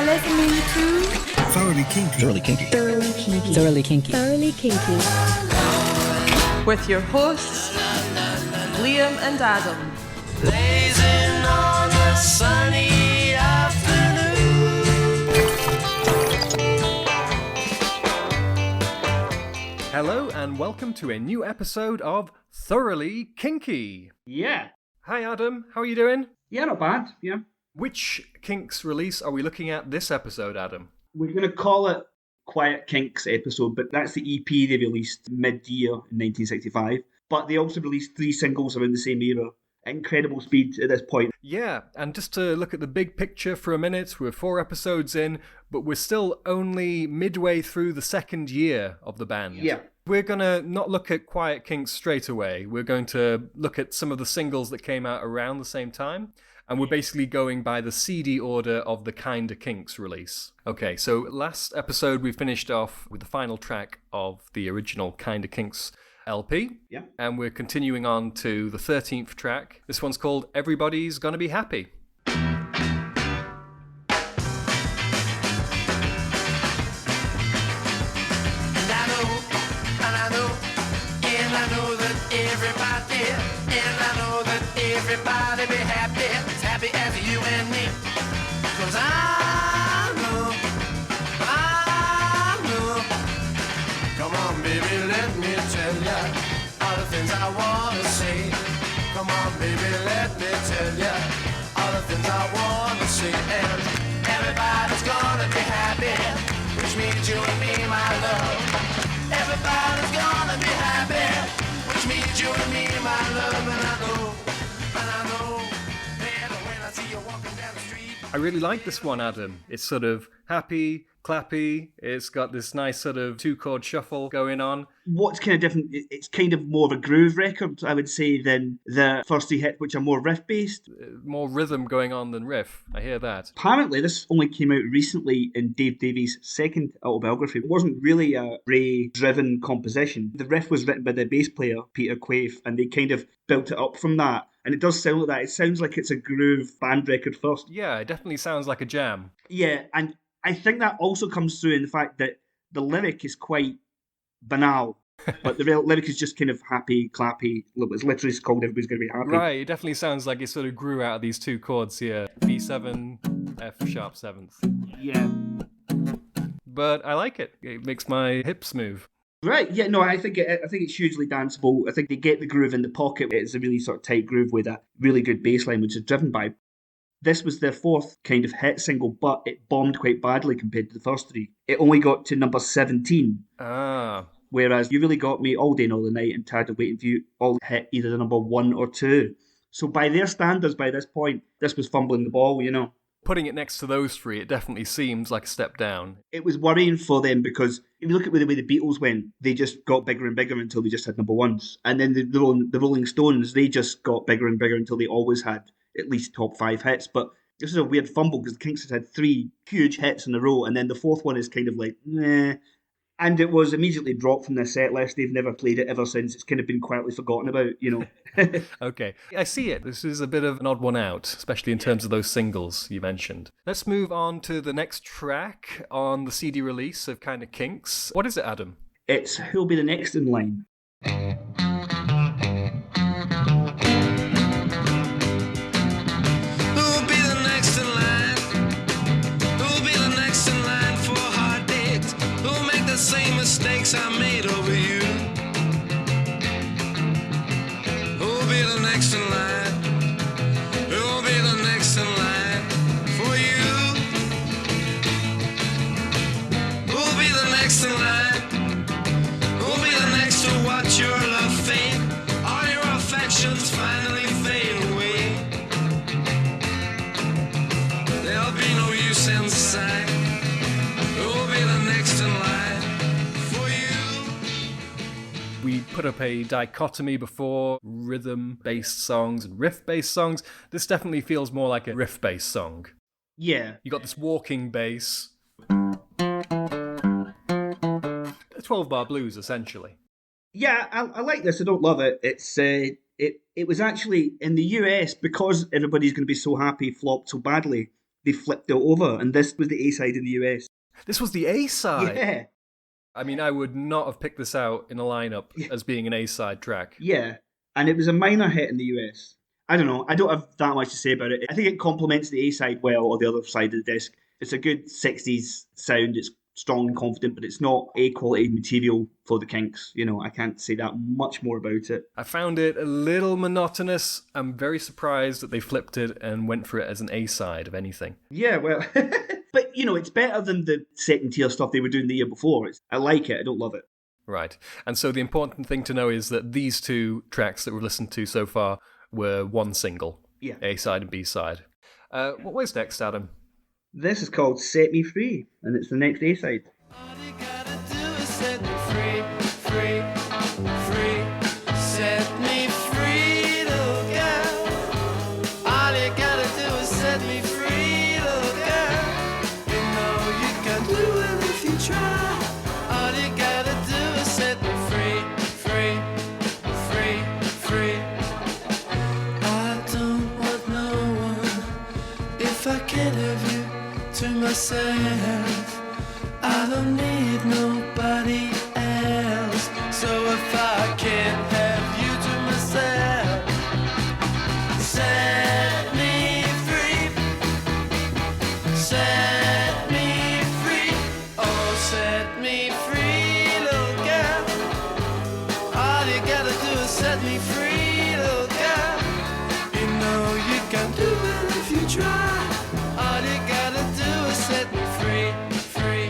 You're listening to Thoroughly Kinky. Thoroughly Kinky. Thoroughly Kinky. Thoroughly Kinky. Thoroughly Kinky. with your hosts, Liam and Adam. Blazing on a sunny afternoon. Hello and welcome to a new episode of Thoroughly Kinky. Yeah. Hi Adam, how are you doing? Yeah, not bad. Yeah. Which Kinks release are we looking at this episode, Adam? We're going to call it Kwyet Kinks episode, but that's the EP they released mid-year in 1965. But they also released 3 singles around the same era. Incredible speed at this point. Yeah, and just to look at the big picture for a minute, we're 4 episodes in, but we're still only midway through the second year of the band. Yeah. We're going to not look at Kwyet Kinks straight away. We're going to look at some of the singles that came out around the same time. And we're basically going by the CD order of the Kinda Kinks release. Okay, so last episode we finished off with the final track of the original Kinda Kinks LP. Yeah. And we're continuing on to the 13th track. This one's called Everybody's Gonna Be Happy. Everybody be happy, as happy as you and me. 'Cause I know. Come on, baby, let me tell ya all the things I wanna say. Come on, baby, let me tell ya all the things I wanna say. And everybody's gonna be happy, which means you and me, my love. Everybody's gonna be happy, which means you and me, my love. And I know. I really like this one, Adam. It's sort of happy, clappy. It's got this nice sort of 2-chord shuffle going on. What's kind of different, it's kind of more of a groove record, I would say, than the first 3 hits, which are more riff-based. More rhythm going on than riff. I hear that. Apparently, this only came out recently in Dave Davies' second autobiography. It wasn't really a Ray-driven composition. The riff was written by the bass player, Peter Quaife, and they kind of built it up from that. And it does sound like that. It sounds like it's a groove band record first. Yeah, it definitely sounds like a jam. Yeah, and I think that also comes through in the fact that the lyric is quite banal. But the real lyric is just kind of happy, clappy. It's literally called Everybody's Gonna Be Happy. Right, it definitely sounds like it sort of grew out of these 2 chords here. B7, F sharp 7th. Yeah. But I like it. It makes my hips move. Right, yeah, no, I think it's hugely danceable. I think they get the groove in the pocket. It's a really sort of tight groove with a really good bass line, which is driven by. This was their 4th kind of hit single, but it bombed quite badly compared to the first 3. It only got to number 17. Ah. Whereas You Really Got Me, All Day and All the Night, and Tired of Waiting For You all hit either the number 1 or 2. So by their standards, by this point, this was fumbling the ball, you know. Putting it next to those 3, it definitely seems like a step down. It was worrying for them because if you look at the way the Beatles went, they just got bigger and bigger until they just had number 1s. And then the Rolling Stones, they just got bigger and bigger until they always had at least top 5 hits. But this is a weird fumble because the Kinks had 3 huge hits in a row, and then the 4th one is kind of like, meh. And it was immediately dropped from their set list. They've never played it ever since. It's kind of been quietly forgotten about, you know. Okay, I see it. This is a bit of an odd one out, especially in terms of those singles you mentioned. Let's move on to the next track on the CD release of Kinda Kinks. What is it, Adam? It's Who'll Be the Next in Line. Same mistakes I made over you. Who'll be the next in line? Who'll be the next in line for you? Who'll be the next in line? Who'll be the next to watch your love fade? All your affections finally fade away. There'll be no use inside. Who'll be the next in line? We put up a dichotomy before, rhythm-based songs and riff-based songs. This definitely feels more like a riff-based song. Yeah. You got this walking bass. 12-bar blues, essentially. Yeah, I like this. I don't love it. It's it was actually in the US, because Everybody's Going to Be So Happy flopped so badly. they flipped it over, and this was the A-side in the US. This was the A-side? Yeah. I mean, I would not have picked this out in a lineup as being an A-side track. Yeah, and it was a minor hit in the US. I don't know. I don't have that much to say about it. I think it complements the A-side well, or the other side of the disc. It's a good 60s sound. It's strong and confident, but it's not A-quality material for the Kinks. You know, I can't say that much more about it. I found it a little monotonous. I'm very surprised that they flipped it and went for it as an A-side of anything. Yeah, well, but, you know, it's better than the second-tier stuff they were doing the year before. I like it. I don't love it. Right. And so the important thing to know is that these two tracks that we've listened to so far were one single. Yeah. A-side and B-side. What was next, Adam? This is called Set Me Free, and it's the next A-side. All you gotta do is set me free, free, free. Set me free, little girl. All you gotta do is set me free, little girl. You know you can do it if you try. All you gotta do is set me free, free, free, free. I don't want no one if I can't have you to myself. I don't need nobody else. So if I can't have you to myself, set me free, set me free, oh set me free, little girl. All you gotta do is set me free, little girl. You know you can do it if you try. All you gotta do is set me free, free.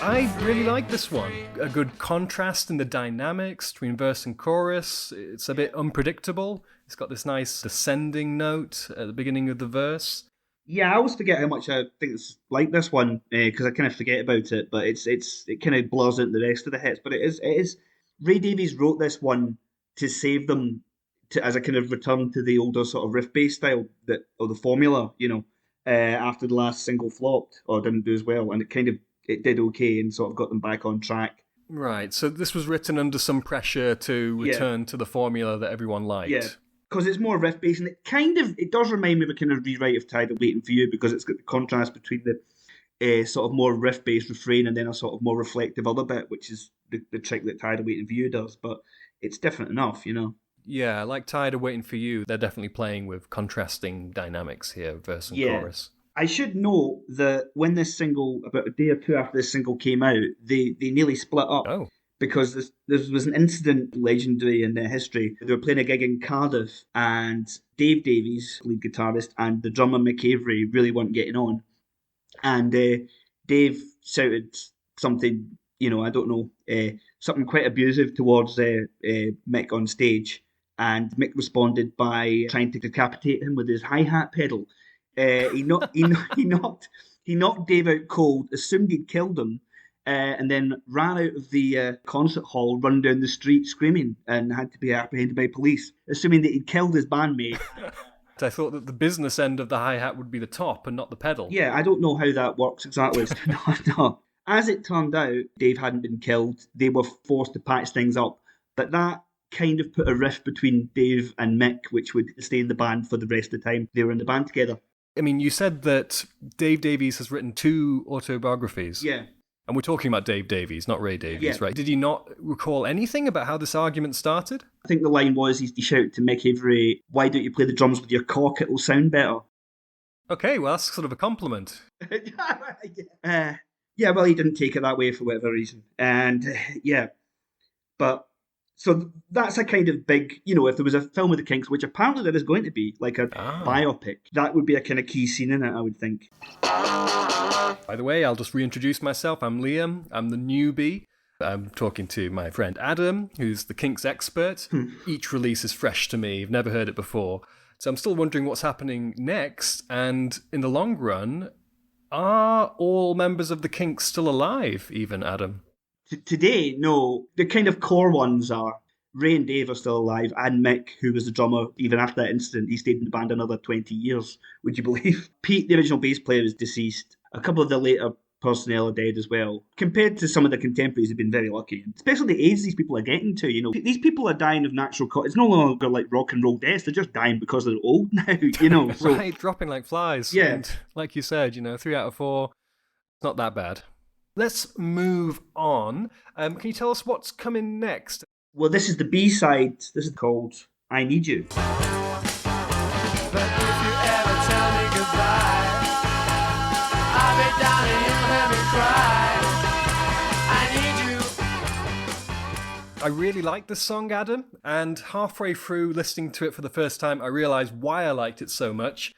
I really like this one. A good contrast in the dynamics between verse and chorus. It's a bit unpredictable. It's got this nice descending note at the beginning of the verse. Yeah, I always forget how much I think it's like this one, because I kind of forget about it, but it kind of blurs into the rest of the hits. But it is. Ray Davies wrote this one to save them as a kind of return to the older sort of riff-based style, or the formula, you know, after the last single flopped or didn't do as well, and it did okay and sort of got them back on track. Right, so this was written under some pressure to return to the formula that everyone liked. Yeah, because it's more riff-based, and it does remind me of a kind of rewrite of Tired of Waiting for You, because it's got the contrast between the sort of more riff-based refrain and then a sort of more reflective other bit, which is the trick that Tired of Waiting for You does, but it's different enough, you know. Yeah, like Tired of Waiting for You, they're definitely playing with contrasting dynamics here, verse and chorus. I should note that when this single, about a day or two after this single came out, they nearly split up. Oh. Because there was an incident legendary in their history. They were playing a gig in Cardiff, and Dave Davies, lead guitarist, and the drummer Mick Avery really weren't getting on. And Dave shouted something, you know, I don't know, something quite abusive towards Mick on stage. And Mick responded by trying to decapitate him with his hi-hat pedal. He knocked Dave out cold, assumed he'd killed him, and then ran out of the concert hall, run down the street screaming, and had to be apprehended by police, assuming that he'd killed his bandmate. I thought that the business end of the hi-hat would be the top and not the pedal. Yeah, I don't know how that works exactly. No. As it turned out, Dave hadn't been killed. They were forced to patch things up, but that kind of put a rift between Dave and Mick, which would stay in the band for the rest of the time they were in the band together. I mean, you said that Dave Davies has written 2 autobiographies. Yeah. And we're talking about Dave Davies, not Ray Davies, Yeah. right? Did he not recall anything about how this argument started? I think the line was, he shouted to Mick Avery, "Why don't you play the drums with your cock? It'll sound better." Okay, well, that's sort of a compliment. Yeah, well, he didn't take it that way for whatever reason. And, but... So that's a kind of big, you know, if there was a film with the Kinks, which apparently there is going to be, like a biopic, that would be a kind of key scene in it, I would think. By the way, I'll just reintroduce myself. I'm Liam. I'm the newbie. I'm talking to my friend Adam, who's the Kinks expert. Each release is fresh to me. I've never heard it before. So I'm still wondering what's happening next. And in the long run, are all members of the Kinks still alive, even, Adam? Today, no. The kind of core ones are Ray and Dave are still alive, and Mick, who was the drummer, even after that incident, he stayed in the band another 20 years, would you believe? Pete, the original bass player, is deceased. A couple of the later personnel are dead as well. Compared to some of the contemporaries, they've been very lucky. Especially the age these people are getting to, you know. These people are dying of natural causes. It's no longer like rock and roll deaths. They're just dying because they're old now, you know. So, Right, dropping like flies. Yeah. And like you said, 3 out of 4, it's not that bad. Let's move on. Can you tell us what's coming next? well, this is the B-side. This is called I Need You. But if you ever tell me goodbye, I'll be down and you'll hear me cry. I need you. I really like this song, Adam, and halfway through listening to it for the first time, I realised why I liked it so much.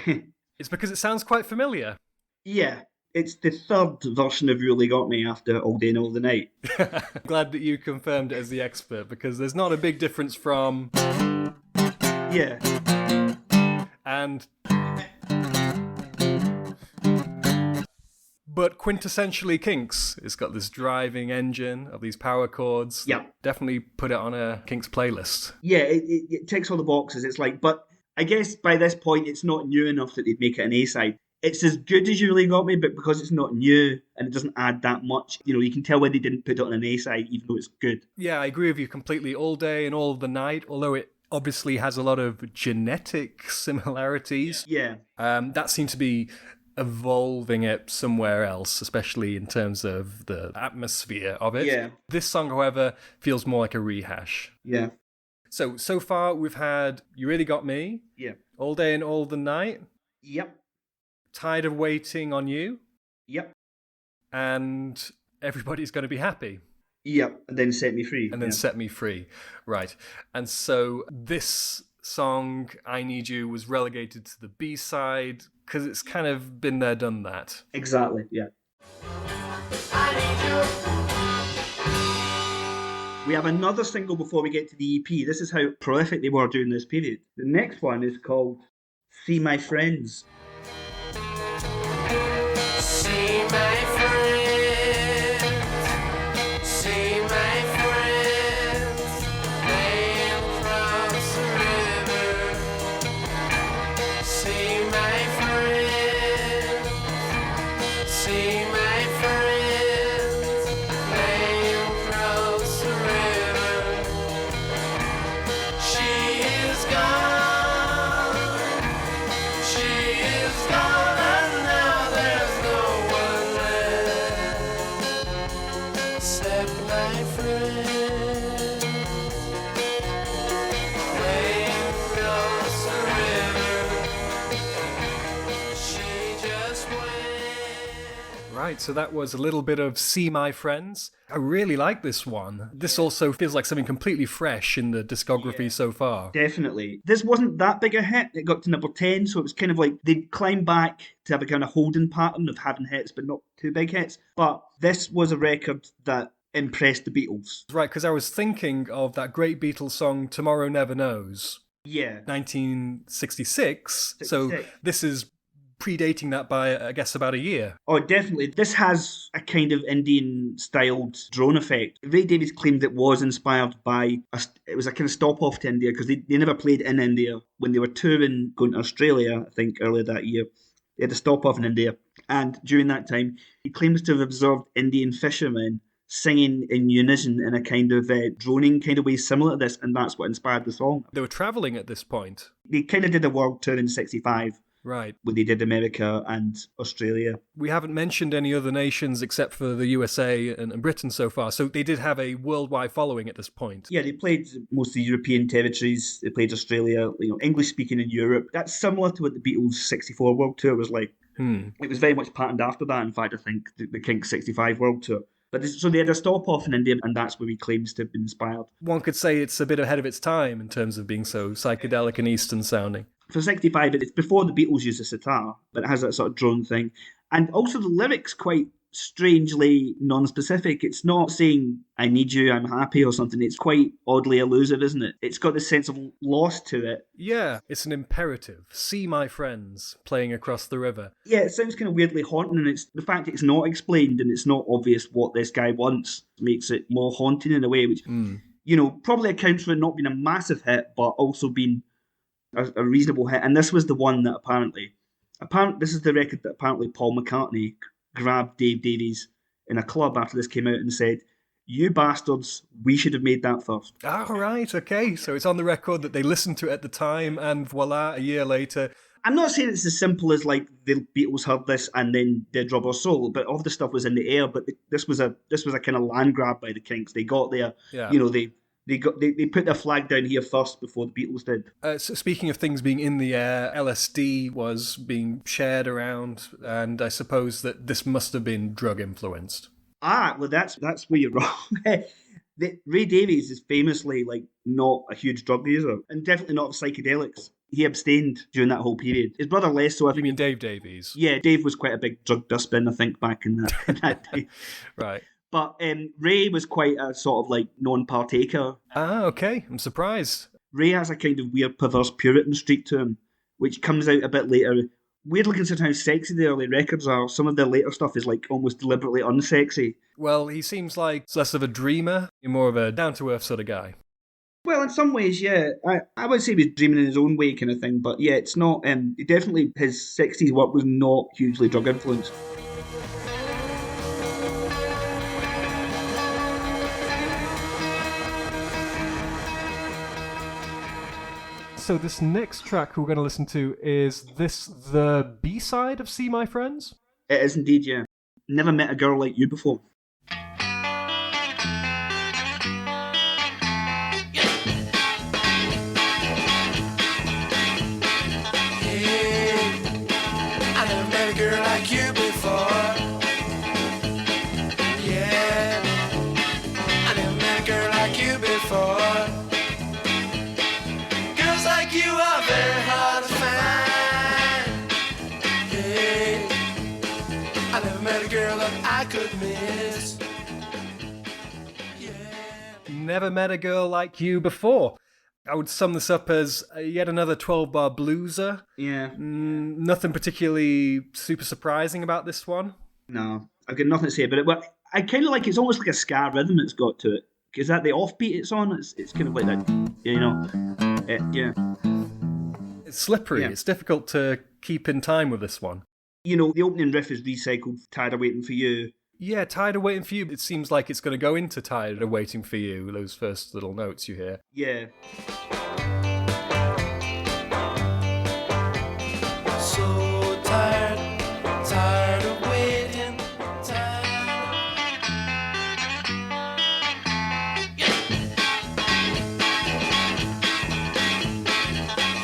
It's because it sounds quite familiar. Yeah, it's the third version of Really Got Me after All Day and All the Night. Glad that you confirmed it as the expert, because there's not a big difference from Yeah. and... But quintessentially Kinks. It's got this driving engine of these power chords. Yeah. Definitely put it on a Kinks playlist. Yeah, it ticks all the boxes. It's like, but I guess by this point, it's not new enough that they'd make it an A-side. It's as good as You Really Got Me, but because it's not new and it doesn't add that much, you can tell why they didn't put it on an A-side, even though it's good. Yeah, I agree with you completely. All Day and All the Night, although it obviously has a lot of genetic similarities. Yeah. That seemed to be evolving it somewhere else, especially in terms of the atmosphere of it. Yeah. This song, however, feels more like a rehash. Yeah. So far we've had You Really Got Me, Yeah. All Day and All the Night, Yep. Tired of Waiting on You, Yep. and Everybody's Gonna Be Happy. Yep. And then Set Me Free. And then yeah. Set Me Free. Right. And so this song, I Need You, was relegated to the B-side because it's kind of been there, done that. Exactly, yeah. I need you. We have another single before we get to the EP. This is how prolific they were during this period. The next one is called See My Friends. See my friends, see my friends, playing across the river. See my friends, see my friends, playing across the river. She is gone, she is gone, and now there's no one left except my friend. Playing across the river, she just went. Right, so that was a little bit of See My Friends. I really like this one. This also feels like something completely fresh in the discography so far. Definitely. This wasn't that big a hit. It got to number 10, so it was kind of like they'd climb back to have a kind of holding pattern of having hits, but not too big hits. But this was a record that impressed the Beatles. Right, because I was thinking of that great Beatles song, Tomorrow Never Knows, Yeah. 1966. So 66. this is predating that by, I guess, about a year. Oh, definitely. This has a kind of Indian-styled drone effect. Ray Davies claimed it was inspired by, it was a kind of stop-off to India, because they never played in India. When they were touring, going to Australia, I think, earlier that year, they had a stop-off in India. And during that time, he claims to have observed Indian fishermen singing in unison in a kind of droning kind of way similar to this, and that's what inspired the song. They were travelling at this point. They kind of did a world tour in '65, Right. when they did America and Australia. We haven't mentioned any other nations except for the USA and Britain so far, so they did have a worldwide following at this point. Yeah, they played most of the European territories. They played Australia, English speaking in Europe. That's similar to what the Beatles' '64 World Tour was like. It was very much patterned after that, in fact, I think, the Kinks '65 World Tour. But so they had a stop off in India, and that's where he claims to have been inspired. One could say it's a bit ahead of its time in terms of being so psychedelic and Eastern sounding. For '65, it's before the Beatles used the sitar, but it has that sort of drone thing. And also the lyrics quite strangely non-specific. It's not saying, I need you, I'm happy or something. It's quite oddly elusive, isn't it? It's got this sense of loss to it. Yeah, it's an imperative. See my friends playing across the river. Yeah, it sounds kind of weirdly haunting, and it's the fact it's not explained and it's not obvious what this guy wants makes it more haunting in a way, which, probably accounts for it not being a massive hit, but also being a reasonable hit. And this was the one that apparently this is the record that apparently Paul McCartney grabbed Dave Davies in a club after this came out and said, "You bastards, we should have made that first." Ah, right, okay. So it's on the record that they listened to it at the time, and voila, a year later. I'm not saying it's as simple as like the Beatles heard this and then did Rubber Soul, but all the stuff was in the air. But this was a kind of land grab by the Kinks. They got there, Yeah. you know, they put their flag down here first before the Beatles did. So speaking of things being in the air, LSD was being shared around, and I suppose that this must have been drug influenced. Ah, well, that's where you're wrong. Ray Davies is famously like not a huge drug user, and definitely not of psychedelics. He abstained during that whole period. His brother less so. You mean Dave Davies? Yeah, Dave was quite a big drug dustbin, I think, back in that day. Right. But Ray was quite a sort of like non-partaker. Ah, okay. I'm surprised. Ray has a kind of weird, perverse Puritan streak to him, which comes out a bit later. Weirdly considering how sexy the early records are, some of the later stuff is like almost deliberately unsexy. Well, he seems like less of a dreamer, more of a down-to-earth sort of guy. Well, in some ways, yeah. I would say he was dreaming in his own way kind of thing, but yeah, it's not... definitely, his 60s work was not hugely drug influenced. So this next track we're going to listen to, is this the B-side of See My Friends? It is indeed, yeah. Never met a girl like you before. Never met a girl like you before. I would sum this up as yet another 12-bar blueser. Yeah. Nothing particularly super surprising about this one. No, I've got nothing to say about it. But I kind of like it's almost like a ska rhythm it's got to it. Is that the offbeat it's on? It's kind of like that, you know. Yeah. It's slippery. Yeah. It's difficult to keep in time with this one. You know, the opening riff is recycled, Tired of Waiting for You. Yeah, Tired of Waiting for You. It seems like it's going to go into Tired of Waiting for You, those first little notes you hear. Yeah. So tired of waiting,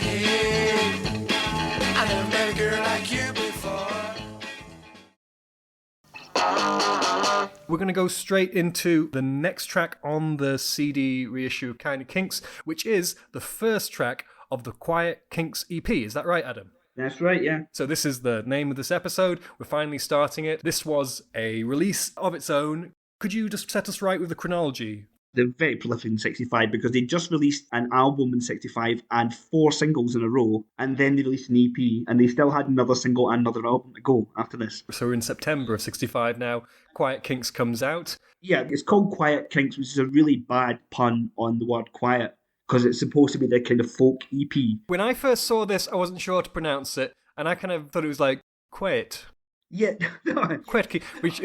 Hey, I never met a girl like you before. We're going to go straight into the next track on the CD reissue of Kinda Kinks, which is the first track of the Kwyet Kinks EP. Is that right, Adam? That's right, yeah. So this is the name of this episode. We're finally starting it. This was a release of its own. Could you just set us right with the chronology? They're very prolific in 65 because they just released an album in 65 and 4 singles in a row, and then they released an EP, and they still had another single and another album to go after this. So we're in September of 65 now. Kwyet Kinks comes out. Yeah, it's called Kwyet Kinks, which is a really bad pun on the word quiet, because it's supposed to be their kind of folk EP. When I first saw this, I wasn't sure to pronounce it, and I kind of thought it was like, Kwyet. Yeah, no, Kwyet Kinks. Which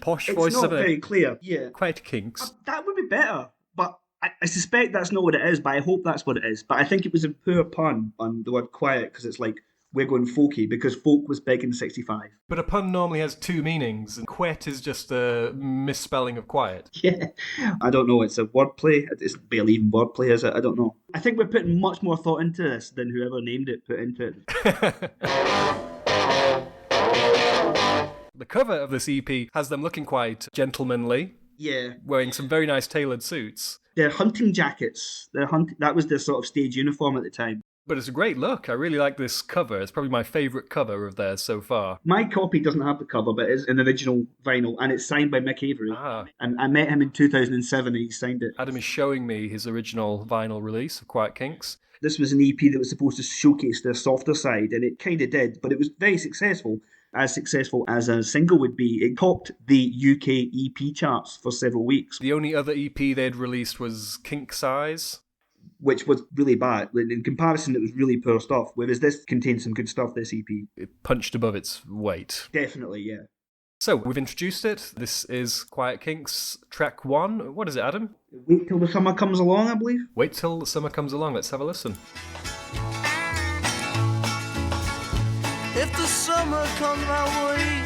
posh it's voices not of it. very clear. Yeah. Kwyet Kinks. That would be better, but I suspect that's not what it is, but I hope that's what it is. But I think it was a poor pun on the word quiet, because it's like, we're going folky, because folk was big in 65. But a pun normally has two meanings, and Kwyet is just a misspelling of quiet. Yeah, I don't know, it's a wordplay. It's barely even wordplay, is it? I don't know. I think we're putting much more thought into this than whoever named it put into it. The cover of this EP has them looking quite gentlemanly, Yeah. wearing some very nice tailored suits. They're hunting jackets. That was their sort of stage uniform at the time. But it's a great look. I really like this cover. It's probably my favourite cover of theirs so far. My copy doesn't have the cover, but it's an original vinyl, and it's signed by Mick Avery. Ah. And I met him in 2007, and he signed it. Adam is showing me his original vinyl release of Kwyet Kinks. This was an EP that was supposed to showcase their softer side, and it kind of did, but it was very successful. As successful as a single would be. It topped the UK EP charts for several weeks. The only other EP they'd released was Kink Size, which was really bad. In comparison, it was really poor stuff, whereas this contained some good stuff, this EP. It punched above its weight. Definitely, yeah. So we've introduced it. This is Kwyet Kinks, track 1. What is it, Adam? Wait till the summer comes along, I believe. Wait till the summer comes along. Let's have a listen. If the summer comes my way,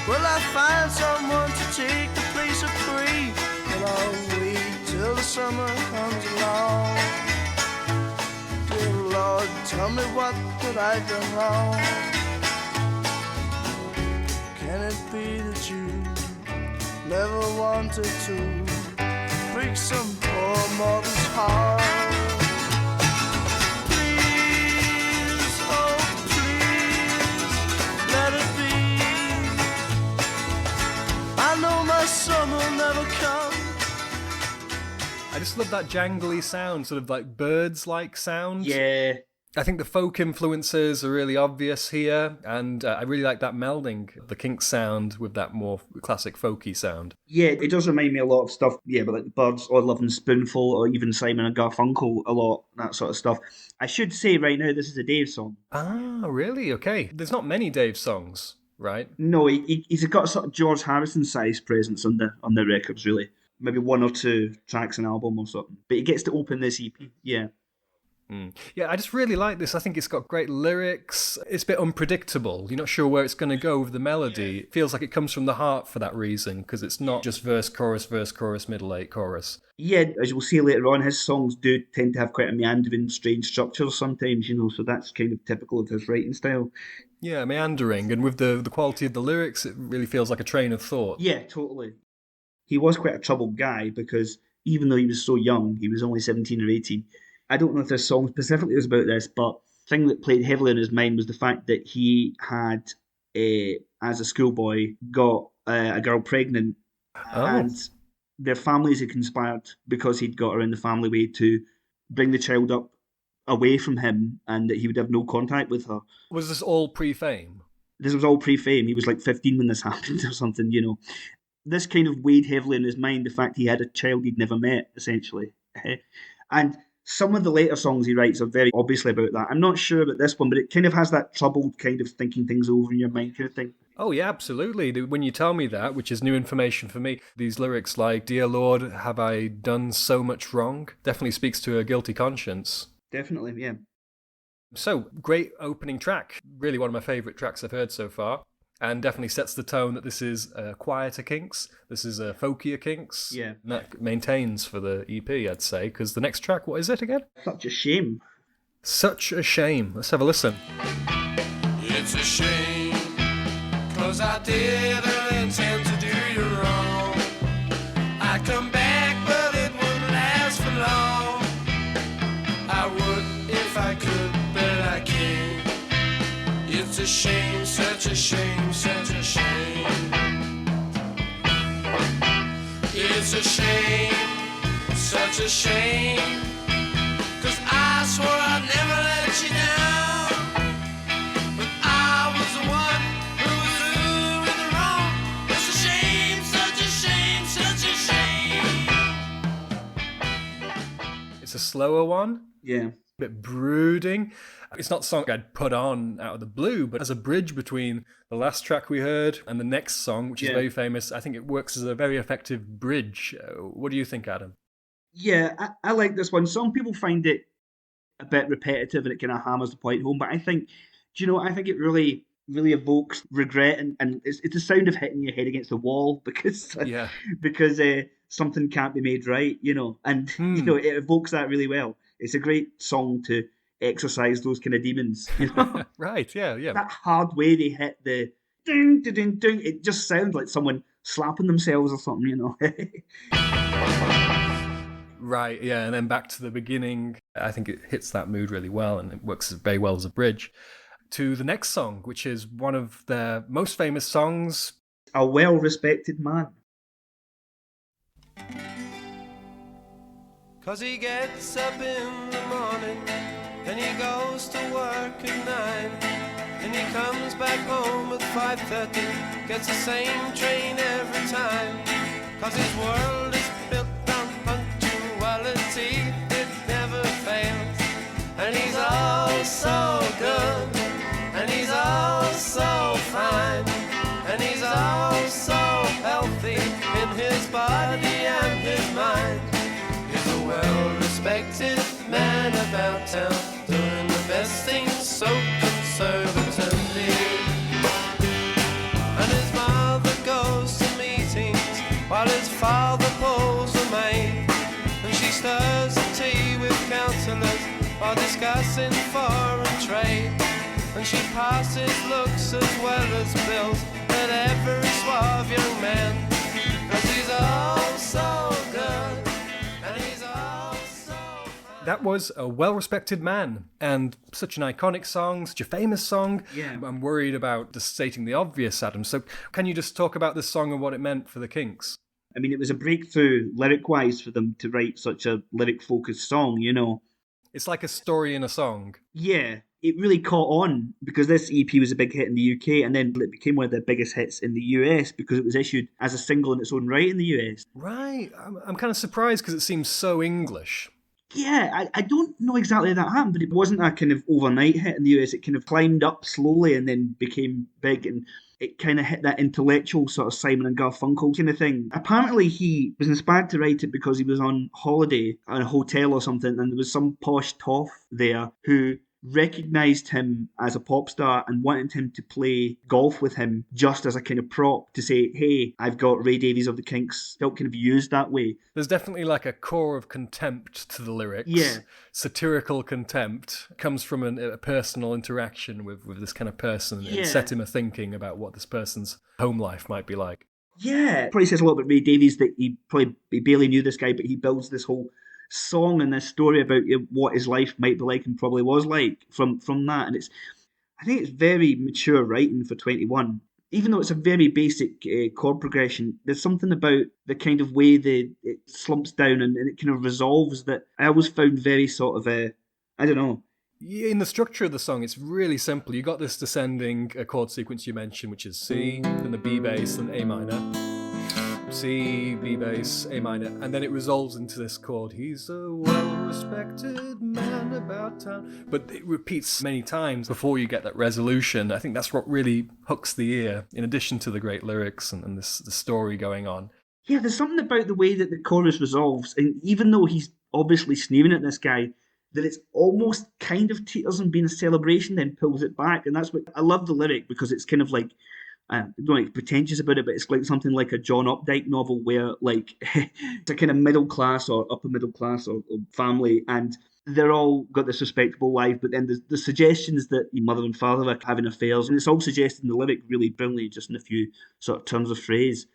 will I find someone to take the place of prey? But I'll wait till the summer comes along. Dear Lord, tell me what that I've done wrong. Can it be that you never wanted to break some poor mortal's heart? Please, oh please, let it be. I know my summer never comes. I just love that jangly sound, sort of like birds-like sound. Yeah. I think the folk influences are really obvious here, and I really like that melding, the Kinks sound with that more classic folky sound. Yeah, it does remind me a lot of stuff, but like the Birds or Love and Spoonful or even Simon and Garfunkel a lot, that sort of stuff. I should say right now this is a Dave song. Ah, really? Okay. There's not many Dave songs, right? No, he's got a sort of George Harrison-sized presence on the records, really. Maybe 1 or 2 tracks an album or something. But he gets to open this EP, yeah. Yeah, I just really like this. I think it's got great lyrics. It's a bit unpredictable. You're not sure where it's going to go with the melody. It feels like it comes from the heart for that reason, because it's not just verse, chorus, middle eight, chorus. Yeah, as you'll see later on, his songs do tend to have quite a meandering, strange structure sometimes, so that's kind of typical of his writing style. Yeah, meandering, and with the quality of the lyrics, it really feels like a train of thought. Yeah, totally. He was quite a troubled guy because even though he was so young, he was only 17 or 18, I don't know if this song specifically was about this, but the thing that played heavily in his mind was the fact that he had, as a schoolboy, got a girl pregnant, and their families had conspired, because he'd got her in the family way, to bring the child up away from him and that he would have no contact with her. Was this all pre-fame? This was all pre-fame. He was like 15 when this happened or something, This kind of weighed heavily in his mind, the fact he had a child he'd never met, essentially. And some of the later songs he writes are very obviously about that. I'm not sure about this one, but it kind of has that troubled kind of thinking things over in your mind kind of thing. Oh, yeah, absolutely. When you tell me that, which is new information for me, these lyrics like, "Dear Lord, have I done so much wrong?" definitely speaks to a guilty conscience. Definitely, yeah. So, great opening track. Really one of my favourite tracks I've heard so far. And definitely sets the tone that this is a quieter Kinks. This is a folkier Kinks. Yeah. And that maintains for the EP, I'd say, because the next track, what is it again? Such a shame. Such a shame. Let's have a listen. It's a shame, 'cause I didn't intend to do you wrong. I come back, but it wouldn't last for long. I would if I could, but I can't. It's a shame, such a shame, such a shame. It's a shame, such a shame. 'Cause I swore I'd never let you down. But I was the one who was doing the wrong. It's a shame, such a shame, such a shame. It's a slower one. Yeah. A bit brooding. It's not a song I'd put on out of the blue, but as a bridge between the last track we heard and the next song, which is very famous, I think it works as a very effective bridge. What do you think, Adam? Yeah, I like this one. Some people find it a bit repetitive and it kind of hammers the point home, but I think, I think it really, really evokes regret, and it's the sound of hitting your head against the wall because something can't be made right, and it evokes that really well. It's a great song to exercise those kind of demons. Right, yeah. That hard way they hit the ding, ding, ding, ding, it just sounds like someone slapping themselves or something, Right, yeah, and then back to the beginning. I think it hits that mood really well, and it works very well as a bridge to the next song, which is one of their most famous songs. A Well-Respected Man. 'Cause he gets up in the morning and he goes to work at 9, and he comes back home at 5:30, gets the same train every time. 'Cause his world is built on punctuality, it never fails. And he's all so good, and he's all so fine. his body and his mind. He's a well-respected man about town, doing the best things so conservatively. And his mother goes to meetings while his father pulls a maid, and she stirs the tea with counsellors while discussing foreign trade. And she passes looks as well as bills at every suave young man, 'cause he's all so good and he's all so fine. That was A Well-Respected Man, and such an iconic song, such a famous song. Yeah. I'm worried about just stating the obvious, Adam. So can you just talk about this song and what it meant for the Kinks? I mean, it was a breakthrough lyric-wise for them to write such a lyric-focused song, you know. It's like a story in a song. Yeah, it really caught on because this EP was a big hit in the UK, and then it became one of the biggest hits in the US because it was issued as a single in its own right in the US. Right. I'm kind of surprised because it seems so English. Yeah, I don't know exactly how that happened, but it wasn't a kind of overnight hit in the US. It kind of climbed up slowly and then became big, and it kind of hit that intellectual sort of Simon and Garfunkel kind of thing. Apparently he was inspired to write it because he was on holiday in a hotel or something, and there was some posh toff there who recognised him as a pop star and wanted him to play golf with him just as a kind of prop to say, hey, I've got Ray Davies of the Kinks. Felt kind of used that way. There's definitely like a core of contempt to the lyrics. Yeah. Satirical contempt comes from a personal interaction with this kind of person. Yeah. It set him a thinking about what this person's home life might be like. Yeah. Probably says a lot about Ray Davies that he barely knew this guy, but he builds this whole song and this story about what his life might be like and probably was like from that. And I think it's very mature writing for 21. Even though it's a very basic chord progression, there's something about the kind of way that it slumps down and it kind of resolves that I always found very sort of I don't know. Yeah, in the structure of the song, it's really simple. You got this descending chord sequence you mentioned, which is C, then the B bass, then A minor. C, B bass, A minor, and then it resolves into this chord. He's a well-respected man about town. But it repeats many times before you get that resolution. I think that's what really hooks the ear, in addition to the great lyrics and the story going on. Yeah, there's something about the way that the chorus resolves, and even though he's obviously sneering at this guy, that it's almost kind of teeters and being a celebration, then pulls it back. And that's what I love the lyric, because it's kind of like, I don't like pretentious about it, but it's like something like a John Updike novel where like it's a kind of middle class or upper middle class or family, and they're all got this respectable life, but then the suggestions that your mother and father are having affairs, and it's all suggested in the lyric really brilliantly, just in a few sort of turns of phrase.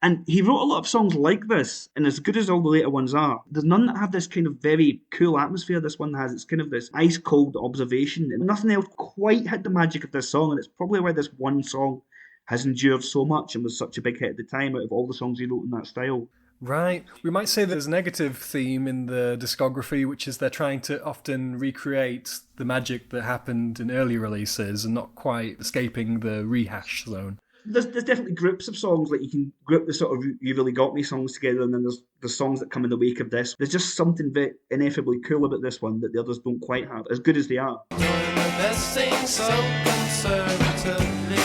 And he wrote a lot of songs like this, and as good as all the later ones are, there's none that have this kind of very cool atmosphere this one has. It's kind of this ice-cold observation, and nothing else quite had the magic of this song, and it's probably why this one song has endured so much and was such a big hit at the time out of all the songs he wrote in that style. Right. We might say there's a negative theme in the discography, which is they're trying to often recreate the magic that happened in early releases and not quite escaping the rehash zone. There's definitely groups of songs, like you can group the sort of You Really Got Me songs together, and then there's the songs that come in the wake of this. There's just something very ineffably cool about this one that the others don't quite have, as good as they are. Doing the best thing so conservatively.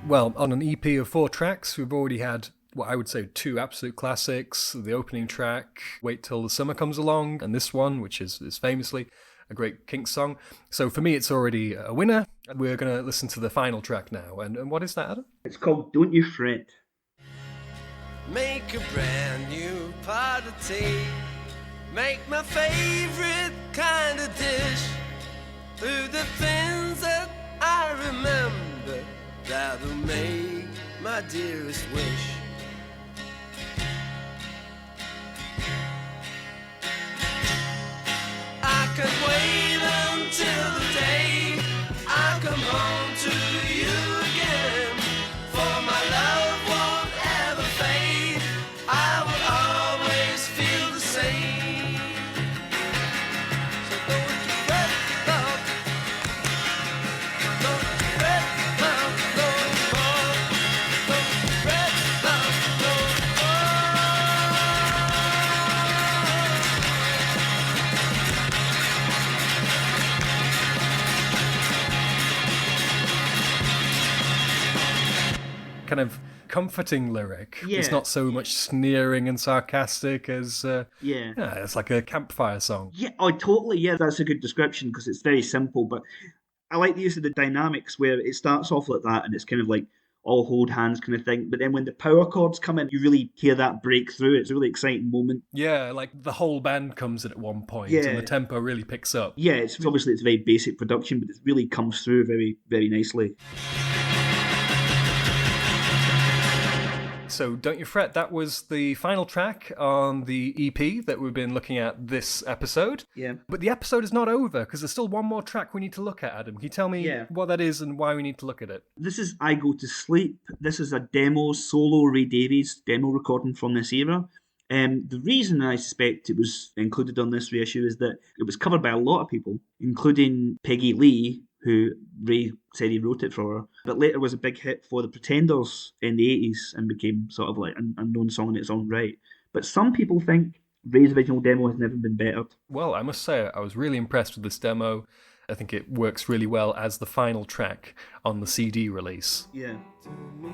Well, on an EP of 4 tracks, we've already had what I would say 2 absolute classics. The opening track, Wait Till the Summer Comes Along, and this one, which is famously a great Kinks song. So for me, it's already a winner. And we're going to listen to the final track now. And what is that, Adam? It's called Don't You Fret. Make a brand new pot of tea. Make my favorite kind of dish. Do the things that I remember that'll make my dearest wish. I can wait until the day I come home to you again. For my love won't ever fade. I will always feel the same. So don't you fret, love. Don't you fret, love, no more. Don't you fret, love, no Kind of comforting lyric. Yeah. It's not so much sneering and sarcastic as, Yeah. it's like a campfire song. Yeah, oh, totally. Yeah, that's a good description because it's very simple. But I like the use of the dynamics where it starts off like that and it's kind of like all hold hands kind of thing. But then when the power chords come in, you really hear that break through. It's a really exciting moment. Yeah, like the whole band comes in at one point Yeah. and the tempo really picks up. Yeah, it's obviously it's very basic production, but it really comes through very, very nicely. So Don't You Fret, that was the final track on the EP that we've been looking at this episode. Yeah. But the episode is not over because there's still one more track we need to look at, Adam. Can you tell me what that is and why we need to look at it? This is I Go to Sleep. This is a demo, solo Ray Davies demo recording from this era. The reason I suspect it was included on this reissue is that it was covered by a lot of people, including Peggy Lee, who Ray said he wrote it for her, but later was a big hit for the Pretenders in the 80s and became sort of like a known song in its own right. But some people think Ray's original demo has never been bettered. Well, I must say, I was really impressed with this demo. I think it works really well as the final track on the CD release. Yeah. To me,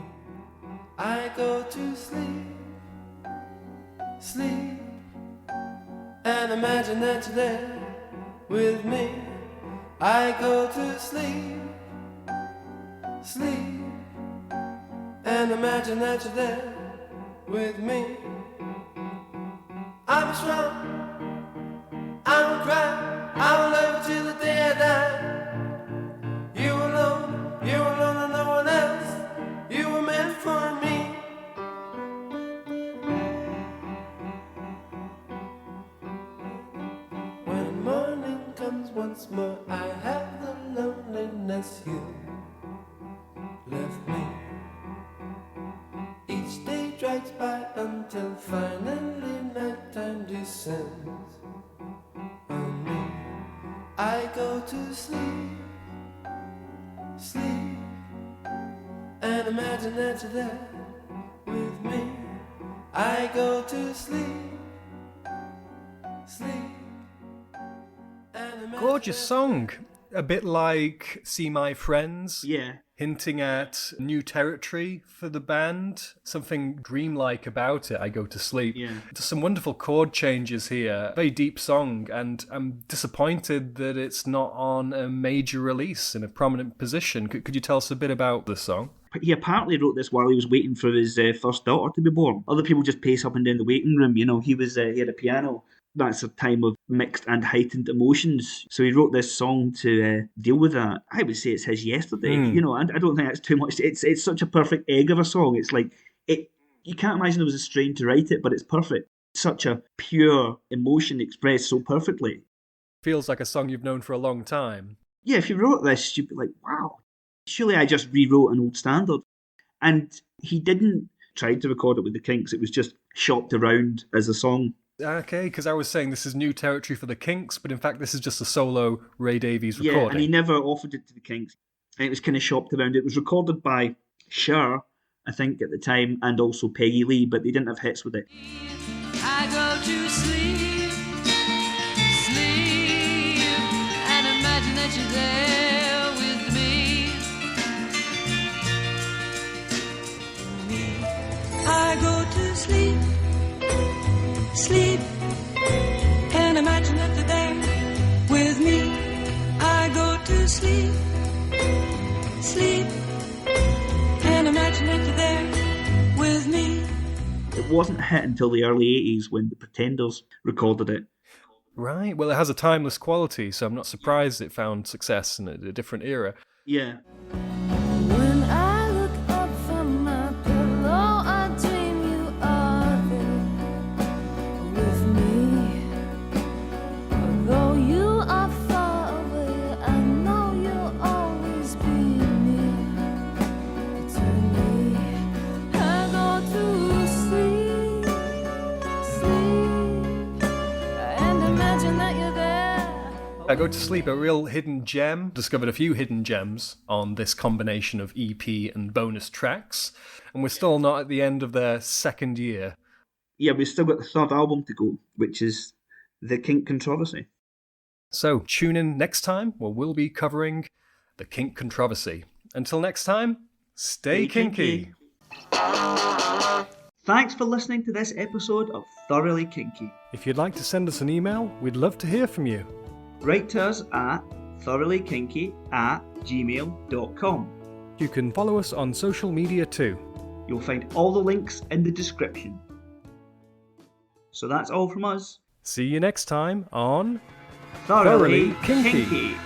I go to sleep, sleep, and imagine that you're there with me. I go to sleep, sleep, and imagine that you're there with me. I'm strong, I don't cry, I will love you till the day I die. You alone, and no one else, you were meant for me. When morning comes once more, I have the loneliness you left me. Each day drags by until finally nighttime descends on me. I go to sleep, sleep, and imagine that you're there with me. I go to sleep, sleep. Gorgeous song. A bit like See My Friends. Yeah. Hinting at new territory for the band. Something dreamlike about it, I Go to Sleep. Yeah. There's some wonderful chord changes here. Very deep song, and I'm disappointed that it's not on a major release in a prominent position. Could you tell us a bit about this song? He apparently wrote this while he was waiting for his first daughter to be born. Other people just pace up and down the waiting room. You know, he had a piano. That's a time of mixed and heightened emotions. So he wrote this song to deal with that. I would say it's his Yesterday. You know, and I don't think that's too much. It's such a perfect egg of a song. It's like you can't imagine it was a strain to write it, but it's perfect. Such a pure emotion expressed so perfectly. Feels like a song you've known for a long time. Yeah, if you wrote this, you'd be like, wow, surely I just rewrote an old standard. And he didn't try to record it with the Kinks. It was just shopped around as a song. Okay, because I was saying this is new territory for the Kinks, but in fact this is just a solo Ray Davies recording. Yeah, and he never offered it to the Kinks. And it was kind of shopped around. It was recorded by Cher, I think, at the time, and also Peggy Lee, but they didn't have hits with it. I go to sleep, sleep, and imagine that you're there with me. I go to sleep, sleep, and imagine that you're there with me. I go to sleep, sleep, and imagine that you're there with me. It wasn't a hit until the early 80s when the Pretenders recorded it. Right, well it has a timeless quality, so I'm not surprised it found success in a different era. Yeah. When I look up from my pillow, I dream you are there with me. Although you are far away, I know you'll always be near to me. I go to sleep, sleep, and imagine that you're there. I Go to Sleep, a real hidden gem. Discovered a few hidden gems on this combination of EP and bonus tracks, and we're still not at the end of their second year. Yeah, we've still got the third album to go, which is The Kink Controversy. So tune in next time where we'll be covering the Kink Controversy. Until next time, stay Stay kinky. kinky. Thanks for listening to this episode of Thoroughly Kinky. If you'd like to send us an email, we'd love to hear from you. Write to us at thoroughlykinky@gmail.com. You can follow us on social media too. You'll find all the links in the description. So that's all from us. See you next time on Thoroughly Kinky. Kinky.